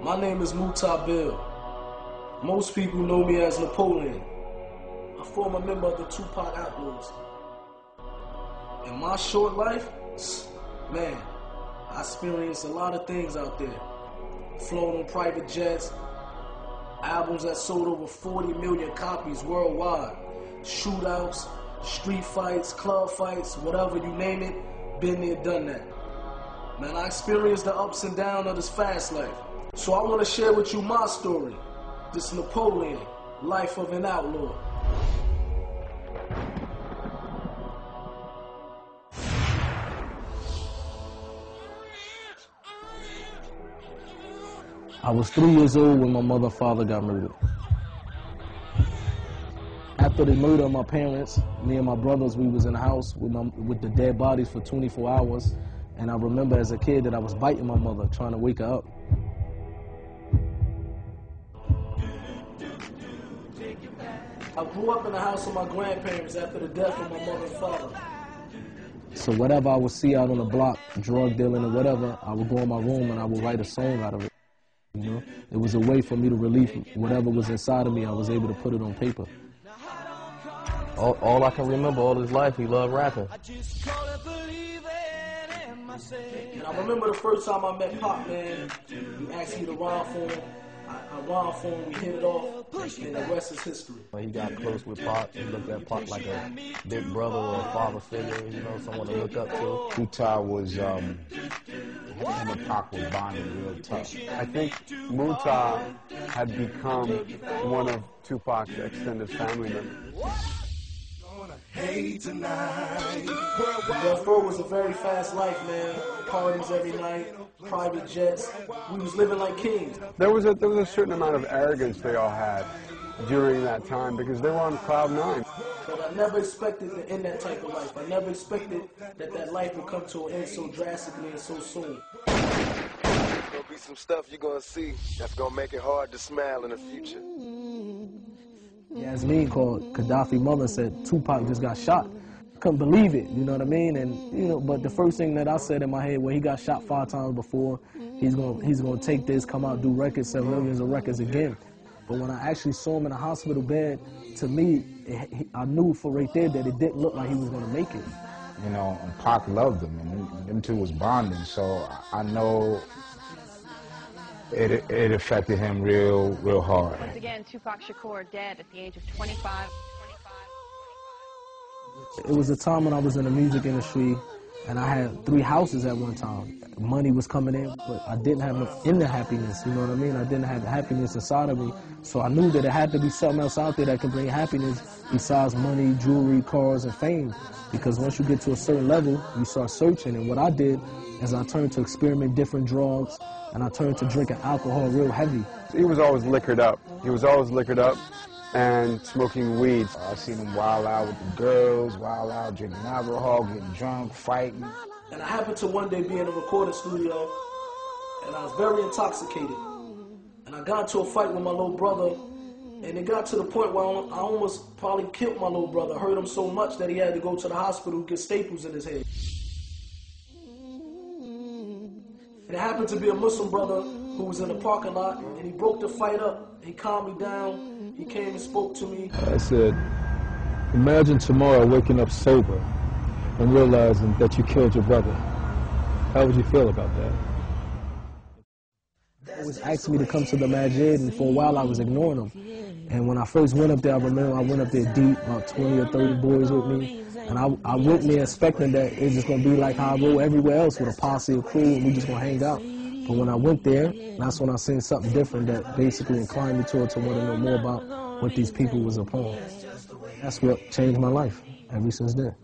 My name is Muta Bill. Most people know me as Napoleon. I form a member of the Tupac Outlaws. In my short life, man, I experienced a lot of things out there. Flown on private jets, albums that sold over 40 million copies worldwide, shootouts, street fights, club fights, whatever you name it, been there, done that. Man, I experienced the ups and downs of this fast life. So I want to share with you my story. This Napoleon, life of an outlaw. I was 3 years old when my mother and father got murdered. After they murdered my parents, me and my brothers, we was in the house with the dead bodies for 24 hours. And I remember as a kid that I was biting my mother, trying to wake her up. I grew up in the house of my grandparents after the death of my mother and father. So whatever I would see out on the block, drug dealing or whatever, I would go in my room and I would write a song out of it. You know, it was a way for me to relieve whatever was inside of me. I was able to put it on paper. All I can remember all his life, he loved rapping. And I remember the first time I met Pop, man, he asked me to rhyme for him. I rhymed for him, we hit it off, and the rest is history. He got close with Pop. He looked at Pop like a big brother or a father figure, you know, someone to look up to. Muta was, him and Pac was bonding real tough. I think Muta had become one of Tupac's extended family members. Hey tonight. Death Row was a very fast life, man. Parties every night, private jets. We was living like kings. There was a certain amount of arrogance they all had during that time because they were on cloud nine. But I never expected to end that type of life. I never expected that life would come to an end so drastically and so soon. There's gonna be some stuff you're gonna see that's gonna make it hard to smile in the future. Yasmin called Gaddafi's mother and said Tupac just got shot. Couldn't believe it, you know what I mean? And you know, but the first thing that I said in my head, well, he got shot 5 times before. He's gonna take this, come out, do records, sell millions of records again. But when I actually saw him in a hospital bed, to me, I knew for right there that it didn't look like he was gonna make it. You know, and Pac loved him, and them two was bonding. So I know it affected him real hard. Once again, Tupac Shakur dead at the age of 25. It was a time when I was in the music industry and I had 3 houses at one time. Money was coming in, but I didn't have enough inner happiness, you know what I mean? I didn't have happiness inside of me. So I knew that it had to be something else out there that could bring happiness besides money, jewelry, cars, and fame. Because once you get to a certain level, you start searching. And what I did is I turned to experiment different drugs, and I turned to drinking alcohol real heavy. He was always liquored up. He was always liquored up and smoking weed. I seen him wild out with the girls, wild out drinking alcohol, getting drunk, fighting. And I happened to one day be in a recording studio, and I was very intoxicated. And I got into a fight with my little brother, and it got to the point where I almost probably killed my little brother. I hurt him so much that he had to go to the hospital to get staples in his head. And it happened to be a Muslim brother who was in the parking lot, and he broke the fight up. He calmed me down. He came and spoke to me. I said, imagine tomorrow waking up sober and realizing that you killed your brother. How would you feel about that? They always asked me to come to the Masjid, and for a while I was ignoring them. And when I first went up there, I remember I went up there deep, about 20 or 30 boys with me. And I went there expecting that it's just going to be like how I roll everywhere else with a posse of crew, and we just going to hang out. But when I went there, that's when I seen something different that basically inclined me to want to know more about what these people was upon. That's what changed my life ever since then.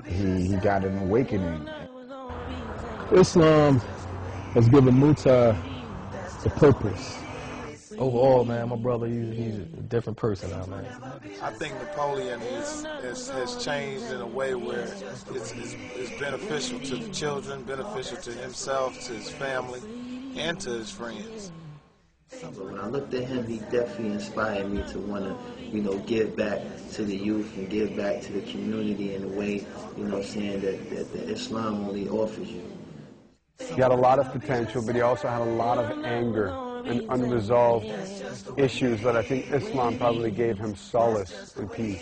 He got an awakening. Islam has given Muhtar a purpose. Overall, man, my brother, he's a different person now, man. I think Napoleon has changed in a way where it's beneficial to the children, beneficial to himself, to his family, and to his friends. When I looked at him, he definitely inspired me to want to, give back to the youth and give back to the community in a way, saying that Islam only offers you. He had a lot of potential, but he also had a lot of anger and unresolved issues that I think Islam probably gave him solace and peace.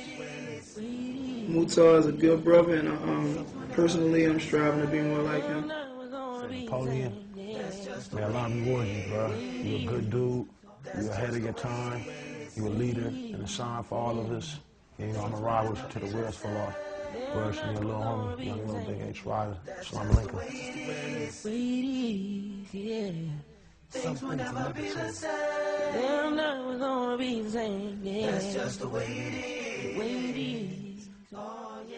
Muhtar is a good brother, and personally, I'm striving to be more like him. Napoleon, may Allah reward you, bro. You're a good dude. You're ahead of your time. You're a leader and a sign for all of us. And, I'm going to ride with you to the wheels fall off. Words from your little homie, young little Big H Rider. Assalamu alaikum. Things will never be the same. Damn, now it's gonna be the same. Yeah. That's just the way it is. Oh, yeah.